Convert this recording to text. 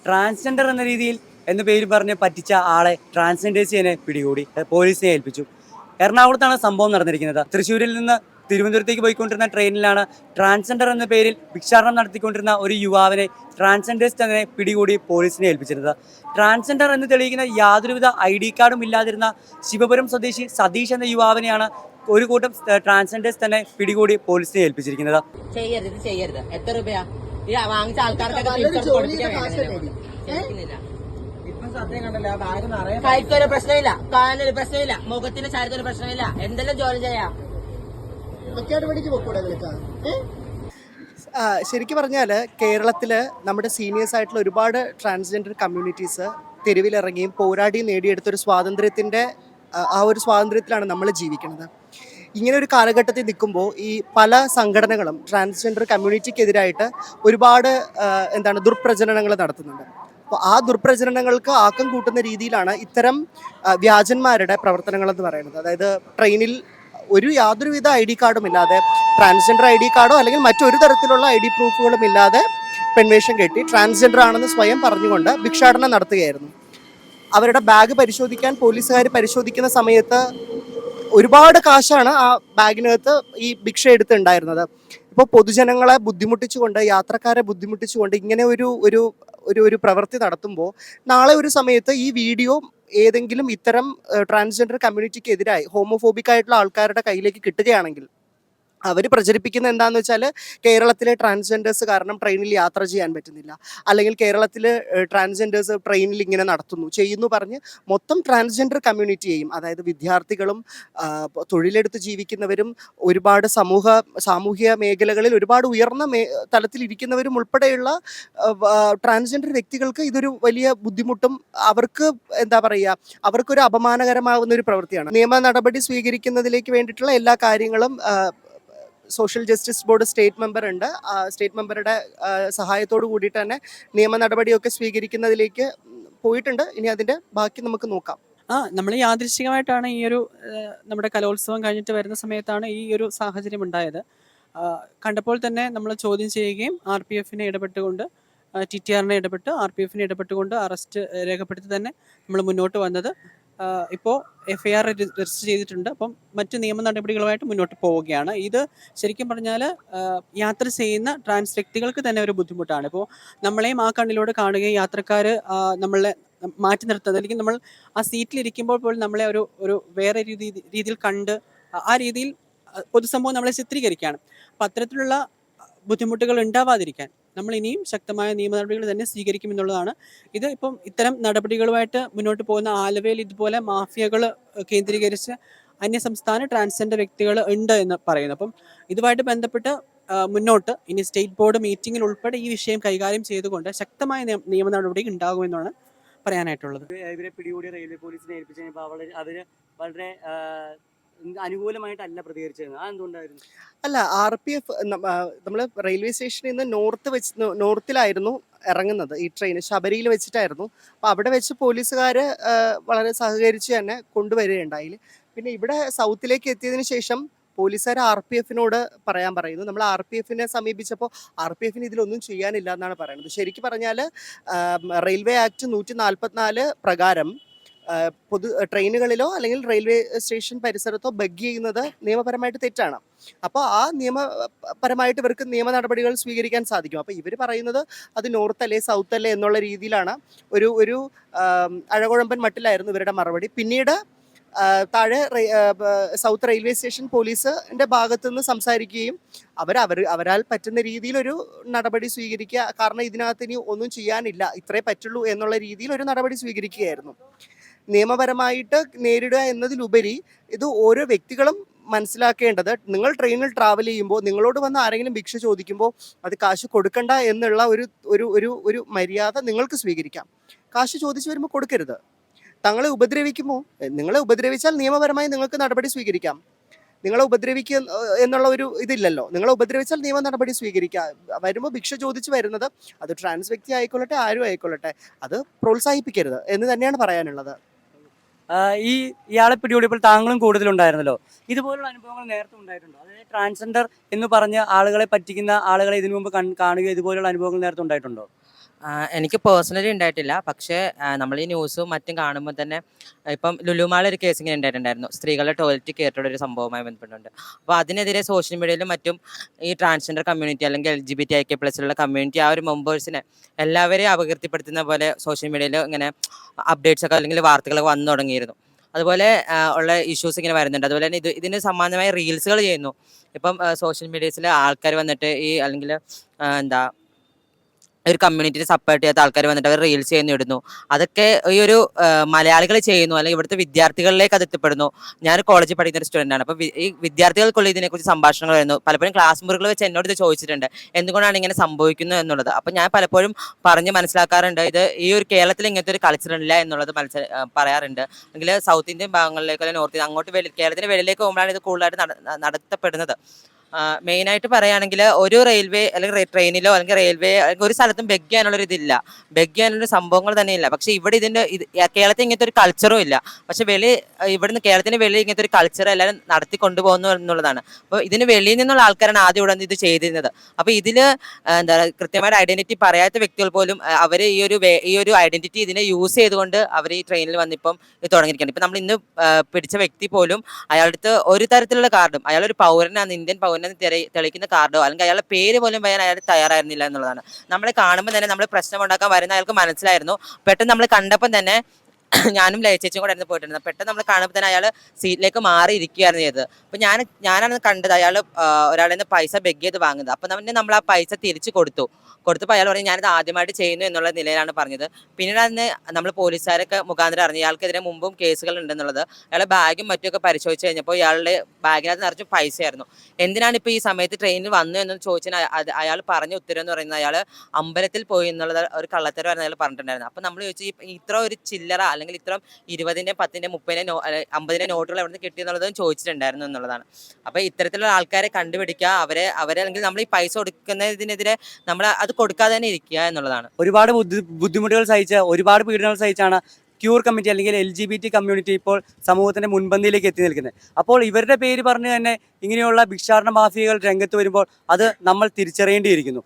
Transgender എന്ന രീതിയിൽ എന്ന പേര് പറഞ്ഞ് പറ്റിച്ച ആളെ ട്രാൻസ്ജെൻഡേഴ്സിനെ പിടികൂടി പോലീസിനെ ഏൽപ്പിച്ചു. എറണാകുളത്താണ് സംഭവം നടന്നിരിക്കുന്നത്. തൃശ്ശൂരിൽ നിന്ന് തിരുവനന്തപുരത്തേക്ക് പോയിക്കൊണ്ടിരുന്ന ട്രെയിനിലാണ് ട്രാൻസ്ജെൻഡർ എന്ന പേരിൽ ഭിക്ഷാടനം നടത്തിക്കൊണ്ടിരുന്ന ഒരു യുവാവിനെ ട്രാൻസ്ജെൻഡേഴ്സ് തന്നെ പിടികൂടി പോലീസിനെ ഏൽപ്പിച്ചിരുന്നത്. ട്രാൻസ്ജെൻഡർ എന്ന് തെളിയിക്കുന്ന യാതൊരുവിധ ID കാർഡും ഇല്ലാതിരുന്ന ശിവപുരം സ്വദേശി സതീഷ് എന്ന യുവാവിനെയാണ് ഒരു കൂട്ടം ട്രാൻസ്ജെൻഡേഴ്സ് തന്നെ പിടികൂടി പോലീസിനെ ഏൽപ്പിച്ചിരിക്കുന്നത്. ചെയ്യരുത് എത്ര രൂപയാ ഈ വാങ്ങിച്ച ആൾക്കാർക്കൊക്കെ കൈക്കൊരു പ്രശ്നമില്ല, കാലിനൊരു പ്രശ്നമില്ല, മുഖത്തിന്റെ ശരീരത്തിന് പ്രശ്നമില്ല, എന്തെല്ലാം ജോലി ചെയ്യാം. ശരിക്കും പറഞ്ഞാൽ കേരളത്തിൽ നമ്മുടെ സീനിയേഴ്സ് ആയിട്ടുള്ള ഒരുപാട് ട്രാൻസ്ജെൻഡർ കമ്മ്യൂണിറ്റീസ് തെരുവിലിറങ്ങിയും പോരാടിയും നേടിയെടുത്തൊരു സ്വാതന്ത്ര്യത്തിൻ്റെ ആ ഒരു സ്വാതന്ത്ര്യത്തിലാണ് നമ്മൾ ജീവിക്കുന്നത്. ഇങ്ങനെ ഒരു കാലഘട്ടത്തിൽ നിൽക്കുമ്പോൾ ഈ പല സംഘടനകളും ട്രാൻസ്ജെൻഡർ കമ്മ്യൂണിറ്റിക്കെതിരായിട്ട് ഒരുപാട് ദുർപ്രചരണങ്ങൾ നടത്തുന്നുണ്ട്. അപ്പോൾ ആ ദുർപ്രചരണങ്ങൾക്ക് ആക്കം കൂട്ടുന്ന രീതിയിലാണ് ഇത്തരം വ്യാജന്മാരുടെ പ്രവർത്തനങ്ങളെന്ന് പറയുന്നത്. അതായത് ട്രെയിനിൽ യാതൊരുവിധ ID കാർഡും ഇല്ലാതെ, ട്രാൻസ്ജെൻഡർ ID കാർഡോ അല്ലെങ്കിൽ മറ്റൊരു തരത്തിലുള്ള ID പ്രൂഫുകളും ഇല്ലാതെ പെൺവേഷം കെട്ടി ട്രാൻസ്ജെൻഡർ ആണെന്ന് സ്വയം പറഞ്ഞുകൊണ്ട് ഭിക്ഷാടനം നടത്തുകയായിരുന്നു. അവരുടെ ബാഗ് പരിശോധിക്കാൻ പോലീസുകാർ പരിശോധിക്കുന്ന സമയത്ത് ഒരുപാട് കാശാണ് ആ ബാഗിനകത്ത് ഈ ഭിക്ഷ എടുത്തുണ്ടായിരുന്നത്. ഇപ്പോൾ പൊതുജനങ്ങളെ ബുദ്ധിമുട്ടിച്ചുകൊണ്ട്, യാത്രക്കാരെ ബുദ്ധിമുട്ടിച്ചുകൊണ്ട് ഇങ്ങനെ ഒരു പ്രവൃത്തി നടത്തുമ്പോൾ നാളെ ഒരു സമയത്ത് ഈ വീഡിയോ ഏതെങ്കിലും ഇത്തരം ട്രാൻസ്ജെൻഡർ കമ്മ്യൂണിറ്റിക്കെതിരായി ഹോമോഫോബിക് ആയിട്ടുള്ള ആൾക്കാരുടെ കയ്യിലേക്ക് കിട്ടുകയാണെങ്കിൽ അവർ പ്രചരിപ്പിക്കുന്ന എന്താണെന്ന് വെച്ചാൽ കേരളത്തിലെ ട്രാൻസ്ജെൻഡേഴ്സ് കാരണം ട്രെയിനിൽ യാത്ര ചെയ്യാൻ പറ്റുന്നില്ല, അല്ലെങ്കിൽ കേരളത്തിൽ ട്രാൻസ്ജെൻഡേഴ്സ് ട്രെയിനിൽ ഇങ്ങനെ ചെയ്യുന്നു പറഞ്ഞ് മൊത്തം ട്രാൻസ്ജെൻഡർ കമ്മ്യൂണിറ്റിയെയും, അതായത് വിദ്യാർത്ഥികളും തൊഴിലെടുത്ത് ജീവിക്കുന്നവരും ഒരുപാട് സാമൂഹിക മേഖലകളിൽ ഒരുപാട് ഉയർന്ന തലത്തിലിരിക്കുന്നവരും ഉൾപ്പെടെയുള്ള ട്രാൻസ്ജെൻഡർ വ്യക്തികൾക്ക് ഇതൊരു വലിയ ബുദ്ധിമുട്ടും അവർക്ക് അവർക്കൊരു അപമാനകരമാവുന്ന ഒരു പ്രവൃത്തിയാണ്. നിയമ നടപടി സ്വീകരിക്കുന്നതിലേക്ക് വേണ്ടിയിട്ടുള്ള എല്ലാ കാര്യങ്ങളും social justice board state member ഉണ്ട്. സ്റ്റേറ്റ് മെമ്പറുടെ സഹായത്തോടു കൂടിയിട്ട് തന്നെ നിയമ നടപടിയൊക്കെ സ്വീകരിക്കുന്നതിലേക്ക് പോയിട്ടുണ്ട്. ഇനി അതിൻ്റെ ബാക്കി നമുക്ക് നോക്കാം. നമ്മൾ യാദൃശ്ചികമായിട്ടാണ് ഈ ഒരു നമ്മുടെ കലോത്സവം കഴിഞ്ഞിട്ട് വരുന്ന സമയത്താണ് ഈ ഒരു സാഹചര്യം ഉണ്ടായത്. കണ്ടപ്പോൾ തന്നെ നമ്മൾ ചോദ്യം ചെയ്യുകയും RPFനെ ഇടപെട്ടുകൊണ്ട്, TTRനെ ഇടപെട്ട് RPFനെ ഇടപെട്ടുകൊണ്ട് അറസ്റ്റ് രേഖപ്പെടുത്തി തന്നെ നമ്മൾ മുന്നോട്ട് വന്നത്. ഇപ്പോൾ FIR രജിസ്റ്റർ ചെയ്തിട്ടുണ്ട്. അപ്പം മറ്റ് നിയമ നടപടികളുമായിട്ട് മുന്നോട്ട് പോവുകയാണ്. ഇത് ശരിക്കും പറഞ്ഞാൽ യാത്ര ചെയ്യുന്ന ട്രാൻസ് വ്യക്തികൾക്ക് തന്നെ ഒരു ബുദ്ധിമുട്ടാണ്. ഇപ്പോൾ നമ്മളെയും ആ കണ്ണിലൂടെ കാണുകയും യാത്രക്കാർ നമ്മളെ മാറ്റി നിർത്തുന്നത്, അല്ലെങ്കിൽ നമ്മൾ ആ സീറ്റിലിരിക്കുമ്പോൾ പോലും നമ്മളെ ഒരു വേറെ രീതിയിൽ കണ്ട് ആ രീതിയിൽ പൊതുസമൂഹം നമ്മളെ ചിത്രീകരിക്കുകയാണ്. അപ്പം അത്തരത്തിലുള്ള ബുദ്ധിമുട്ടുകൾ ഉണ്ടാവാതിരിക്കാൻ നമ്മൾ ഇനിയും ശക്തമായ നിയമ നടപടികൾ തന്നെ സ്വീകരിക്കുമെന്നുള്ളതാണ്. ഇത് ഇപ്പം ഇത്തരം നടപടികളുമായിട്ട് മുന്നോട്ട് പോകുന്ന ആലുവയിൽ ഇതുപോലെ മാഫിയകൾ കേന്ദ്രീകരിച്ച് അന്യസംസ്ഥാന ട്രാൻസ്ജെൻഡർ വ്യക്തികൾ ഉണ്ട് എന്ന് പറയുന്നു. അപ്പം ഇതുമായിട്ട് ബന്ധപ്പെട്ട് മുന്നോട്ട് ഇനി സ്റ്റേറ്റ് ബോർഡ് മീറ്റിംഗിൽ ഉൾപ്പെടെ ഈ വിഷയം കൈകാര്യം ചെയ്തുകൊണ്ട് ശക്തമായ നിയമ നടപടി ഉണ്ടാകുമെന്നാണ് പറയാനായിട്ടുള്ളത്. ഇവരെ പിടികൂടി റെയിൽവേ പോലീസിനെ ഏൽപ്പിച്ചപ്പോൾ അവര് വളരെ അനുകൂലമായിട്ടല്ല പ്രതികരിച്ചത്. അതെന്തുകൊണ്ടായിരുന്നു? അല്ല, RPF നമ്മൾ റെയിൽവേ സ്റ്റേഷനിൽ നിന്ന് നോർത്തിലായിരുന്നു ഇറങ്ങുന്നത്. ഈ ട്രെയിൻ ശബരിയിൽ വെച്ചിട്ടായിരുന്നു. അപ്പോൾ അവിടെ വെച്ച് പോലീസുകാർ വളരെ സഹകരിച്ച് തന്നെ കൊണ്ടുവരികയുണ്ടായി. പിന്നെ ഇവിടെ സൗത്തിലേക്ക് എത്തിയതിന് ശേഷം പോലീസുകാർ RPFനോട് പറയുന്നു. നമ്മൾ RPFനെ സമീപിച്ചപ്പോൾ RPFന് ഇതിലൊന്നും ചെയ്യാനില്ല എന്നാണ് പറയുന്നത്. ശരിക്കും പറഞ്ഞാൽ റെയിൽവേ ആക്ട് 144 പ്രകാരം ട്രെയിനുകളിലോ അല്ലെങ്കിൽ റെയിൽവേ സ്റ്റേഷൻ പരിസരത്തോ ബഗ് ചെയ്യുന്നത് നിയമപരമായിട്ട് തെറ്റാണ്. അപ്പോൾ ആ നിയമപരമായിട്ട് ഇവർക്ക് നിയമ നടപടികൾ സ്വീകരിക്കാൻ സാധിക്കും. അപ്പോൾ ഇവർ പറയുന്നത് അത് നോർത്ത് അല്ലേ സൗത്ത് അല്ലേ എന്നുള്ള രീതിയിലാണ്. ഒരു അഴകുഴമ്പൻ മട്ടിലായിരുന്നു ഇവരുടെ മറുപടി. പിന്നീട് താഴെ സൗത്ത് റെയിൽവേ സ്റ്റേഷൻ പോലീസിൻ്റെ ഭാഗത്തുനിന്ന് സംസാരിക്കുകയും അവരാൽ പറ്റുന്ന രീതിയിലൊരു നടപടി സ്വീകരിക്കുക, കാരണം ഇതിനകത്ത് ഇനി ഒന്നും ചെയ്യാനില്ല, ഇത്രേ പറ്റുള്ളൂ എന്നുള്ള രീതിയിൽ ഒരു നടപടി സ്വീകരിക്കുകയായിരുന്നു. നിയമപരമായിട്ട് നേരിടുക എന്നതിലുപരി ഇത് ഓരോ വ്യക്തികളും മനസ്സിലാക്കേണ്ടത്, നിങ്ങൾ ട്രെയിനിൽ ട്രാവൽ ചെയ്യുമ്പോൾ നിങ്ങളോട് വന്ന് ആരെങ്കിലും ഭിക്ഷ ചോദിക്കുമ്പോൾ അത് കാശ് കൊടുക്കണ്ട എന്നുള്ള ഒരു മര്യാദ നിങ്ങൾക്ക് സ്വീകരിക്കാം. കാശ് ചോദിച്ചു വരുമ്പോൾ കൊടുക്കരുത്. നിങ്ങളെ ഉപദ്രവിച്ചാൽ നിയമപരമായി നിങ്ങൾക്ക് നടപടി സ്വീകരിക്കാം. നിങ്ങളെ ഉപദ്രവിക്കുക എന്നുള്ള ഒരു ഇതില്ലല്ലോ. നിങ്ങളെ ഉപദ്രവിച്ചാൽ നിയമ നടപടി സ്വീകരിക്കുക. വരുമ്പോൾ ഭിക്ഷ ചോദിച്ച് വരുന്നത് അത് ട്രാൻസ് വ്യക്തി ആയിക്കൊള്ളട്ടെ ആരും ആയിക്കൊള്ളട്ടെ അത് പ്രോത്സാഹിപ്പിക്കരുത് എന്ന് തന്നെയാണ് പറയാനുള്ളത്. ഇയാളെ പിടികൂടിയപ്പോൾ താങ്കളും കൂടുതലുണ്ടായിരുന്നല്ലോ. ഇതുപോലുള്ള അനുഭവങ്ങൾ നേരത്തെ ഉണ്ടായിട്ടുണ്ടോ? അതായത് ട്രാൻസ്ജെൻഡർ എന്ന് പറഞ്ഞ് ആളുകളെ പറ്റിക്കുന്ന ആളുകളെ ഇതിനു മുമ്പ് കാണുകയോ ഇതുപോലുള്ള അനുഭവങ്ങൾ നേരത്തെ ഉണ്ടായിട്ടുണ്ടോ? എനിക്ക് പേഴ്സണലി ഉണ്ടായിട്ടില്ല. പക്ഷേ നമ്മൾ ഈ ന്യൂസും മറ്റും കാണുമ്പോൾ തന്നെ ഇപ്പം ലുലുമാള ഒരു കേസ് ഇങ്ങനെ ഉണ്ടായിട്ടുണ്ടായിരുന്നു. സ്ത്രീകളുടെ ടോയ്ലറ്റ് കയറിയുള്ള ഒരു സംഭവവുമായി ബന്ധപ്പെട്ടുകൊണ്ട്. അപ്പോൾ അതിനെതിരെ സോഷ്യൽ മീഡിയയിലും മറ്റും ഈ ട്രാൻസ്ജെൻഡർ കമ്മ്യൂണിറ്റി അല്ലെങ്കിൽ LGBTIQ+ലുള്ള കമ്മ്യൂണിറ്റി ആ ഒരു മെമ്പേഴ്സിനെ എല്ലാവരെയും അപകീർത്തിപ്പെടുത്തുന്ന പോലെ സോഷ്യൽ മീഡിയയിൽ ഇങ്ങനെ അപ്ഡേറ്റ്സ് ഒക്കെ അല്ലെങ്കിൽ വാർത്തകളൊക്കെ വന്നു തുടങ്ങിയിരുന്നു. അതുപോലെ ഉള്ള ഇഷ്യൂസ് ഇങ്ങനെ വരുന്നുണ്ട്. അതുപോലെ തന്നെ ഇതിന് സമാനമായ റീൽസുകൾ ചെയ്യുന്നു. ഇപ്പം സോഷ്യൽ മീഡിയസിൽ ആൾക്കാർ വന്നിട്ട് ഈ അല്ലെങ്കിൽ എന്താ ഒരു കമ്മ്യൂണിറ്റിനെ സപ്പോർട്ട് ചെയ്യാത്ത ആൾക്കാർ വന്നിട്ട് അവർ റീൽസ് ചെയ്യുന്നു ഇടുന്നു. അതൊക്കെ ഈ ഒരു മലയാളികൾ ചെയ്യുന്നു അല്ലെങ്കിൽ ഇവിടുത്തെ വിദ്യാർത്ഥികളിലേക്ക് അത് എത്തിപ്പെടുന്നു. ഞാൻ കോളേജിൽ പഠിക്കുന്ന ഒരു സ്റ്റുഡൻ്റ് ആണ്. അപ്പോൾ ഈ വിദ്യാർത്ഥികൾക്കുള്ള ഇതിനെക്കുറിച്ച് സംഭാഷണങ്ങൾ വരുന്നു. പലപ്പോഴും ക്ലാസ് മുറികൾ വെച്ച് എന്നോട് ഇത് ചോദിച്ചിട്ടുണ്ട്, എന്തുകൊണ്ടാണ് ഇങ്ങനെ സംഭവിക്കുന്നത് എന്നുള്ളത്. അപ്പോൾ ഞാൻ പലപ്പോഴും പറഞ്ഞ് മനസ്സിലാക്കാറുണ്ട്, ഇത് ഈ ഒരു കേരളത്തിൽ ഇങ്ങനത്തെ ഒരു കൾച്ചർ ഇല്ല എന്നുള്ളത് പറയാറുണ്ട്. അല്ലെങ്കിൽ സൗത്ത് ഇന്ത്യൻ ഭാഗങ്ങളിലേക്ക് അല്ലെങ്കിൽ നോർത്ത് ഇന്ത്യ അങ്ങോട്ട് കേരളത്തിന് വെളിയിലേക്ക് പോകുമ്പോഴാണ് ഇത് കൂടുതലായിട്ട് നടത്തപ്പെടുന്നത്. മെയിനായിട്ട് പറയുകയാണെങ്കിൽ ഒരു റെയിൽവേ അല്ലെങ്കിൽ ട്രെയിനിലോ അല്ലെങ്കിൽ റെയിൽവേ അല്ലെങ്കിൽ ഒരു സ്ഥലത്തും ബെഗ് ചെയ്യാനുള്ളൊരു ഇതില്ല, ബെഗ് ചെയ്യാനുള്ള സംഭവങ്ങൾ തന്നെ ഇല്ല. പക്ഷേ ഇവിടെ കേരളത്തിൽ ഇങ്ങനത്തെ ഒരു കൾച്ചറും ഇല്ല. പക്ഷെ ഇവിടുന്ന് കേരളത്തിന് വെളി ഇങ്ങനത്തെ ഒരു കൾച്ചർ എല്ലാവരും നടത്തി കൊണ്ടുപോകുന്നു എന്നുള്ളതാണ്. അപ്പോൾ ഇതിന് വെളിയിൽ നിന്നുള്ള ആൾക്കാരാണ് ആദ്യം ഇവിടെ ഇത് ചെയ്തിരുന്നത്. അപ്പോൾ ഇതിൽ എന്താ കൃത്യമായിട്ട് ഐഡന്റിറ്റി പറയാത്ത വ്യക്തികൾ പോലും അവർ ഈ ഒരു ഐഡന്റിറ്റി ഇതിനെ യൂസ് ചെയ്തുകൊണ്ട് അവർ ഈ ട്രെയിനിൽ വന്നിപ്പം ഇത് തുടങ്ങിയിരിക്കുകയാണ്. ഇപ്പം നമ്മൾ ഇന്ന് പിടിച്ച വ്യക്തി പോലും അയാളുടെ അടുത്ത് ഒരു തരത്തിലുള്ള കാർഡും, അയാളൊരു പൗരനാണ്, ഇന്ത്യൻ പൗരനെ തെളിയിക്കുന്ന കാർഡോ അല്ലെങ്കിൽ അയാളുടെ പേര് പോലും പറയാൻ അയാൾ തയ്യാറായിരുന്നില്ല എന്നുള്ളതാണ്. നമ്മളെ കാണുമ്പോൾ തന്നെ നമ്മൾ പ്രശ്നം ഉണ്ടാക്കാൻ വരുന്ന അയാൾക്ക് മനസ്സിലായിരുന്നു. പെട്ടെന്ന് നമ്മൾ കണ്ടപ്പം തന്നെ ഞാനും ലയച്ചേച്ചും കൂടെ ആയിരുന്നു പോയിട്ടുണ്ട്. പെട്ടെന്ന് നമ്മൾ കാണുമ്പോൾ തന്നെ അയാൾ സീറ്റിലേക്ക് മാറി ഇരിക്കുകയായിരുന്നു ചെയ്തത്. അപ്പോൾ ഞാനാണ് കണ്ടത് അയാൾ ഒരാളിൽ നിന്ന് പൈസ ബെഗ് ചെയ്ത് വാങ്ങുന്നത്. അപ്പോൾ നമ്മൾ ആ പൈസ തിരിച്ചു കൊടുത്തപ്പോൾ അയാൾ പറയും ഞാനിത് ആദ്യമായിട്ട് ചെയ്യുന്നു എന്നുള്ള നിലയിലാണ് പറഞ്ഞത്. പിന്നീട് അന്ന് നമ്മൾ പോലീസുകാരൊക്കെ മുഖാന്തരം അറിഞ്ഞു ഇയാൾക്കെതിരെ മുമ്പും കേസുകൾ ഉണ്ടെന്നുള്ളത്. അയാളെ ബാഗും മറ്റുമൊക്കെ പരിശോധിച്ച് കഴിഞ്ഞപ്പോൾ ഇയാളുടെ ബാഗിനകത്ത് നിറച്ച് പൈസയായിരുന്നു. എന്തിനാണ് ഇപ്പോൾ ഈ സമയത്ത് ട്രെയിനിൽ വന്നു എന്ന് ചോദിച്ചാൽ അയാൾ പറഞ്ഞ ഉത്തരം എന്ന് പറയുന്നത് അയാൾ അമ്പലത്തിൽ പോയി എന്നുള്ളത് ഒരു കള്ളത്തരമായിരുന്നു അയാൾ പറഞ്ഞിട്ടുണ്ടായിരുന്നു. അപ്പോൾ നമ്മൾ ചോദിച്ചു ഇത്ര ഒരു ചില്ലറ അല്ലെങ്കിൽ ഇത്ര 20-ന്റെ 10-ന്റെ 30-ന്റെ 50-ന്റെ നോട്ടുകൾ എവിടെ നിന്ന് കിട്ടിയെന്നുള്ളതും ചോദിച്ചിട്ടുണ്ടായിരുന്നു എന്നുള്ളതാണ്. അപ്പോൾ ഇത്തരത്തിലുള്ള ആൾക്കാരെ കണ്ടുപിടിക്കുക, അവരെ അല്ലെങ്കിൽ നമ്മൾ ഈ പൈസ കൊടുക്കുന്നതിനെതിരെ നമ്മൾ അത് കൊടുക്കാതെ തന്നെ ഇരിക്കുക എന്നുള്ളതാണ്. ഒരുപാട് ബുദ്ധിമുട്ടുകൾ സഹിച്ച, ഒരുപാട് പീഡനങ്ങൾ സഹിച്ചാണ് ക്യൂർ കമ്മിറ്റി അല്ലെങ്കിൽ LGBT കമ്മ്യൂണിറ്റി ഇപ്പോൾ സമൂഹത്തിന്റെ മുൻപന്തിയിലേക്ക് എത്തി നിൽക്കുന്നത്. അപ്പോൾ ഇവരുടെ പേര് പറഞ്ഞ് തന്നെ ഇങ്ങനെയുള്ള ഭിക്ഷാടന മാഫിയകൾ രംഗത്ത് വരുമ്പോൾ അത് നമ്മൾ തിരിച്ചറിയേണ്ടിയിരിക്കുന്നു.